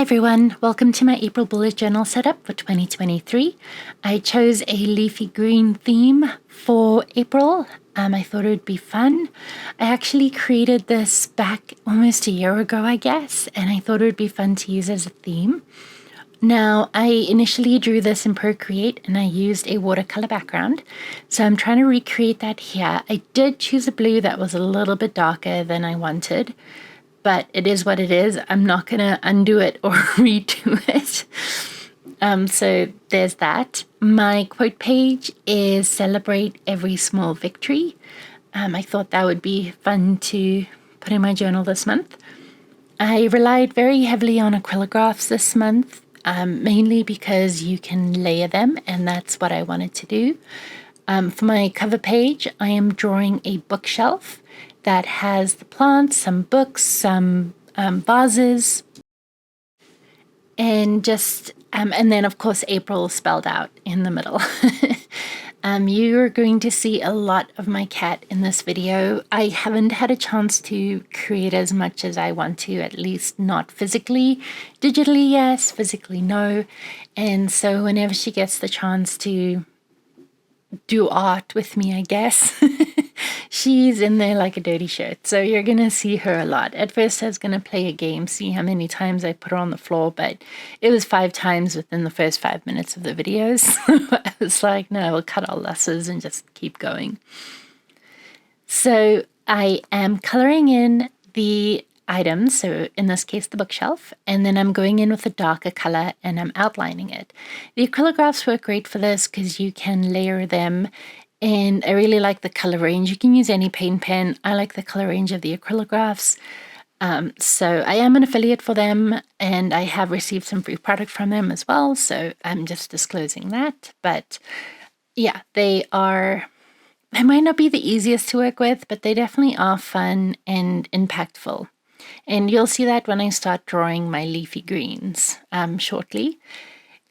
Hi everyone, welcome to my April bullet journal setup for 2023. I chose a leafy green theme for April. I thought it would be fun. I actually created this back almost a year ago, I guess, and I thought it would be fun to use as a theme. Now, I initially drew this in Procreate and I used a watercolor background. So I'm trying to recreate that here. I did choose a blue that was a little bit darker than I wanted, but it is what it is. I'm not going to undo it or redo it. So there's that. My quote page is celebrate every small victory. I thought that would be fun to put in my journal this month. I relied very heavily on acrylographs this month, mainly because you can layer them, and that's what I wanted to do. For my cover page, I am drawing a bookshelf that has the plants, some books, some vases, and and then of course April spelled out in the middle. You're going to see a lot of my cat in this video. I haven't had a chance to create as much as I want to, at least not physically. Digitally, yes, physically, no. And so whenever she gets the chance to do art with me, I guess, she's in there like a dirty shirt. So you're going to see her a lot. At first I was going to play a game, see how many times I put her on the floor, but it was 5 times within the first 5 minutes of the videos. I was like, no, we'll cut our losses and just keep going. So I am coloring in the items, so in this case the bookshelf, and then I'm going in with a darker color and I'm outlining it. The acrylographs work great for this because you can layer them, and I really like the color range. You can use any paint pen. I like the color range of the acrylographs. So I am an affiliate for them, and I have received some free product from them as well, so I'm just disclosing that. But yeah, they might not be the easiest to work with, but they definitely are fun and impactful. And you'll see that when I start drawing my leafy greens shortly.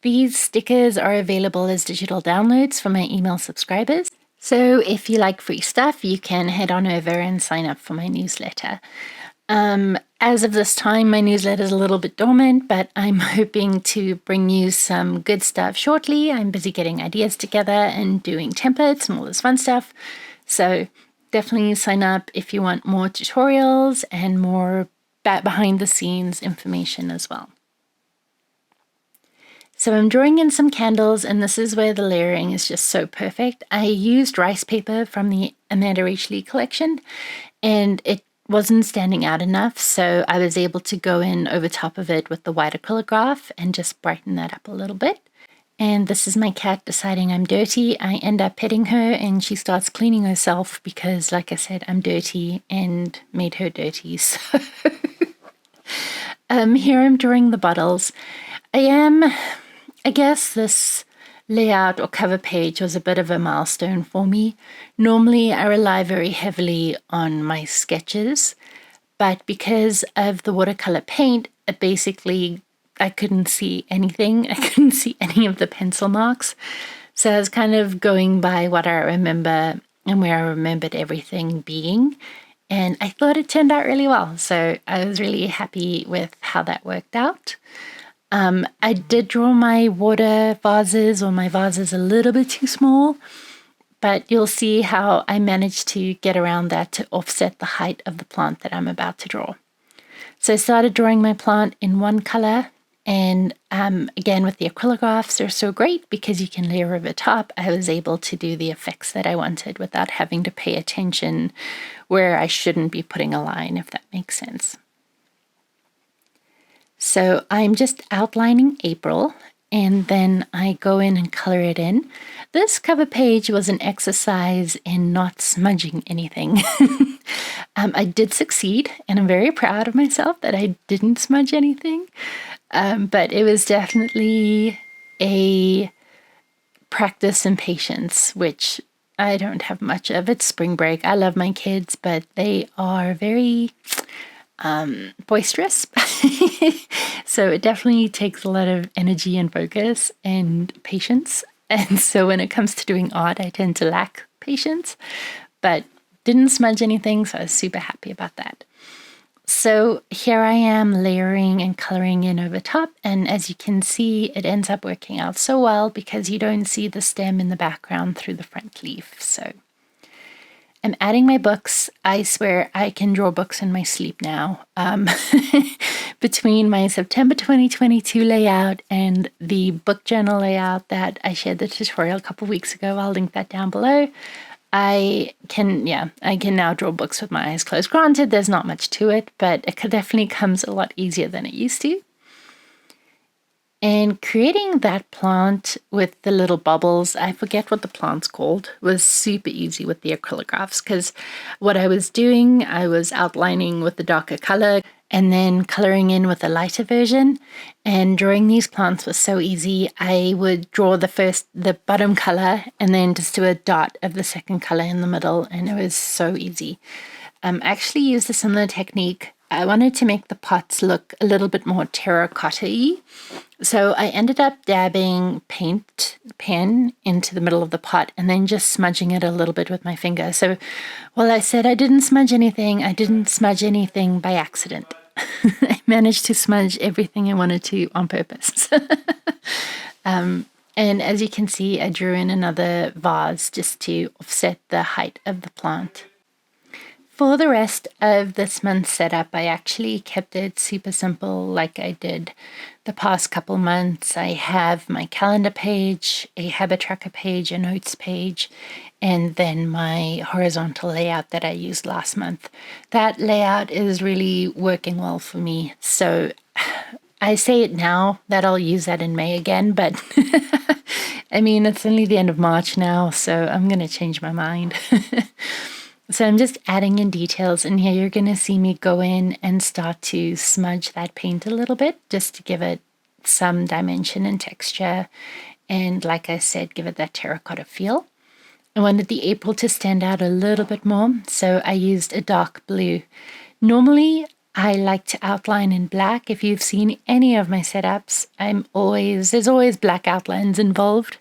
These stickers are available as digital downloads for my email subscribers. So if you like free stuff, you can head on over and sign up for my newsletter. As of this time, my newsletter is a little bit dormant, but I'm hoping to bring you some good stuff shortly. I'm busy getting ideas together and doing templates and all this fun stuff. So definitely sign up if you want more tutorials and more behind the scenes information as well. So I'm drawing in some candles, and this is where the layering is just so perfect. I used rice paper from the Amanda Rach Lee collection, and it wasn't standing out enough, so I was able to go in over top of it with the white acrylograph and just brighten that up a little bit. And this is my cat deciding I'm dirty. I end up petting her and she starts cleaning herself because, like I said, I'm dirty and made her dirty. So here I'm drawing the bottles. I guess this layout or cover page was a bit of a milestone for me. Normally I rely very heavily on my sketches, but because of the watercolor paint, I couldn't see anything. I couldn't see any of the pencil marks. So I was kind of going by what I remember and where I remembered everything being. And I thought it turned out really well. So I was really happy with how that worked out. I did draw my water vases, or my vases, a little bit too small, but you'll see how I managed to get around that to offset the height of the plant that I'm about to draw. So I started drawing my plant in one color, and again with the acrylographs, they're so great because you can layer over top. I was able to do the effects that I wanted without having to pay attention where I shouldn't be putting a line, if that makes sense. So I'm just outlining April, and then I go in and color it in. This cover page was an exercise in not smudging anything. I did succeed, and I'm very proud of myself that I didn't smudge anything. But it was definitely a practice and patience, which I don't have much of. It's spring break. I love my kids, but they are very boisterous. So it definitely takes a lot of energy and focus and patience. And so when it comes to doing art, I tend to lack patience, but didn't smudge anything. So I was super happy about that. So here I am layering and coloring in over top, and as you can see, it ends up working out so well because you don't see the stem in the background through the front leaf. So I'm adding my books. I swear I can draw books in my sleep now. Between my September 2022 layout and the book journal layout that I shared the tutorial a couple weeks ago, I'll link that down below. I can now draw books with my eyes closed. Granted, there's not much to it, but it definitely comes a lot easier than it used to. And creating that plant with the little bubbles, I forget what the plant's called, was super easy with the acrylographs because what I was doing, I was outlining with the darker color and then coloring in with a lighter version. And drawing these plants was so easy. I would draw the bottom color and then just do a dot of the second color in the middle, and it was so easy. I actually used a similar technique. I wanted to make the pots look a little bit more terracotta-y. So I ended up dabbing paint pen into the middle of the pot and then just smudging it a little bit with my finger. So while I said I didn't smudge anything, I didn't smudge anything by accident. I managed to smudge everything I wanted to on purpose. And as you can see, I drew in another vase just to offset the height of the plant. For the rest of this month's setup, I actually kept it super simple like I did the past couple months. I have my calendar page, a habit tracker page, a notes page, and then my horizontal layout that I used last month. That layout is really working well for me. So I say it now that I'll use that in May again, but I mean, it's only the end of March now, so I'm going to change my mind. So I'm just adding in details, and here you're going to see me go in and start to smudge that paint a little bit just to give it some dimension and texture, and like I said, give it that terracotta feel. I wanted the April to stand out a little bit more, so I used a dark blue. Normally, I like to outline in black. If you've seen any of my setups, there's always black outlines involved.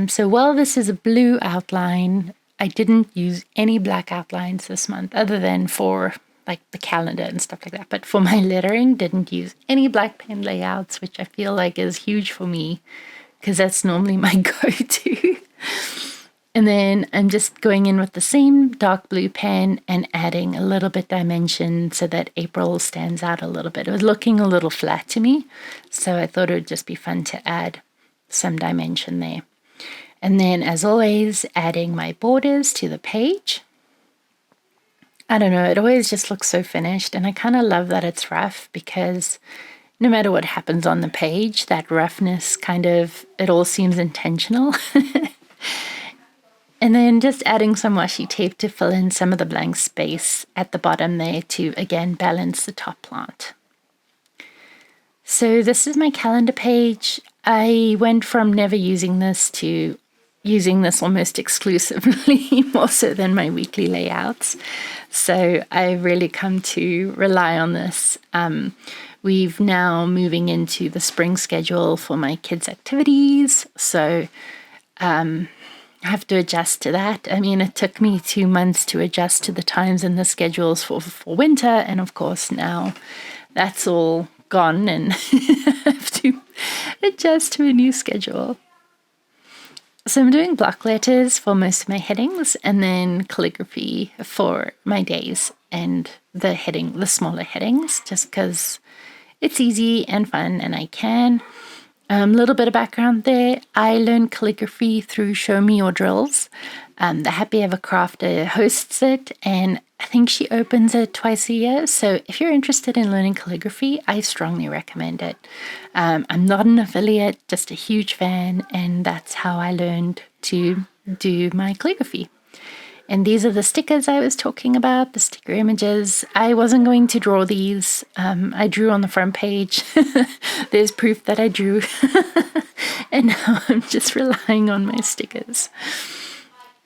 So while this is a blue outline, I didn't use any black outlines this month other than for like the calendar and stuff like that. But for my lettering, didn't use any black pen layouts, which I feel like is huge for me because that's normally my go-to. And then I'm just going in with the same dark blue pen and adding a little bit dimension so that April stands out a little bit. It was looking a little flat to me, so I thought it would just be fun to add some dimension there. And then, as always, adding my borders to the page. I don't know, it always just looks so finished, and I kind of love that it's rough because no matter what happens on the page, that roughness it all seems intentional. And then just adding some washi tape to fill in some of the blank space at the bottom there to, again, balance the top plant. So this is my calendar page. I went from never using this to using this almost exclusively, more so than my weekly layouts. So I've really come to rely on this. We've now moving into the spring schedule for my kids' activities. So I have to adjust to that. I mean, it took me 2 months to adjust to the times and the schedules for winter. And of course, now that's all gone and I have to adjust to a new schedule. So I'm doing block letters for most of my headings and then calligraphy for my days and the smaller headings, just because it's easy and fun and I can. A little bit of background there. I learned calligraphy through Show Me Your Drills. The Happy Ever Crafter hosts it, and I think she opens it twice a year. So if you're interested in learning calligraphy, I strongly recommend it. I'm not an affiliate, just a huge fan, and that's how I learned to do my calligraphy. And these are the stickers I was talking about, the sticker images. I wasn't going to draw these. I drew on the front page. There's proof that I drew. And now I'm just relying on my stickers.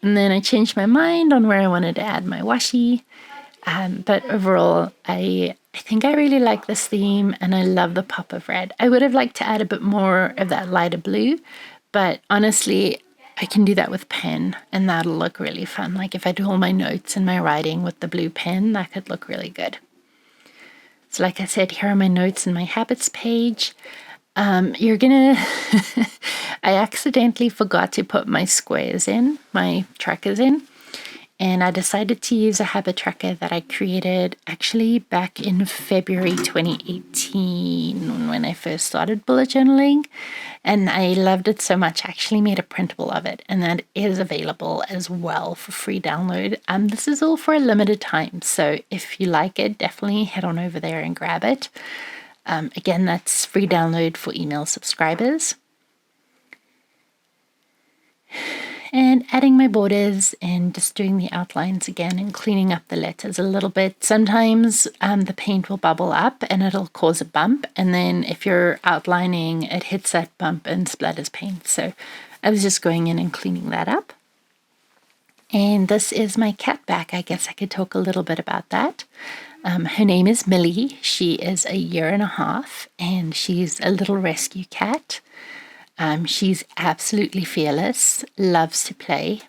And then I changed my mind on where I wanted to add my washi. But overall, I think I really like this theme and I love the pop of red. I would have liked to add a bit more of that lighter blue, but honestly, I can do that with pen and that'll look really fun. Like if I do all my notes and my writing with the blue pen, that could look really good. So like I said, here are my notes in my habits page. You're gonna, I accidentally forgot to put my squares in, my trackers in. And I decided to use a habit tracker that I created actually back in February 2018 when I first started bullet journaling. And I loved it so much, I actually made a printable of it. And that is available as well for free download. This is all for a limited time. So if you like it, definitely head on over there and grab it. Again, that's free download for email subscribers. And adding my borders and just doing the outlines again and cleaning up the letters a little bit. Sometimes the paint will bubble up and it'll cause a bump. And then if you're outlining, it hits that bump and splatters paint. So I was just going in and cleaning that up. And this is my cat back. I guess I could talk a little bit about that. Her name is Millie. She is 1.5 years and she's a little rescue cat. She's absolutely fearless, loves to play,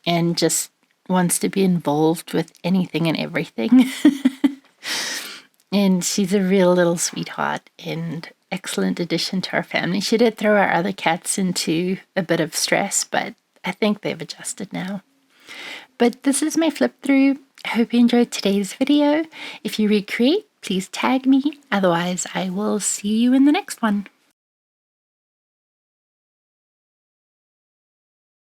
and just wants to be involved with anything and everything. And she's a real little sweetheart and excellent addition to our family. She did throw our other cats into a bit of stress, but I think they've adjusted now. But this is my flip through. I hope you enjoyed today's video. If you recreate, please tag me. Otherwise, I will see you in the next one.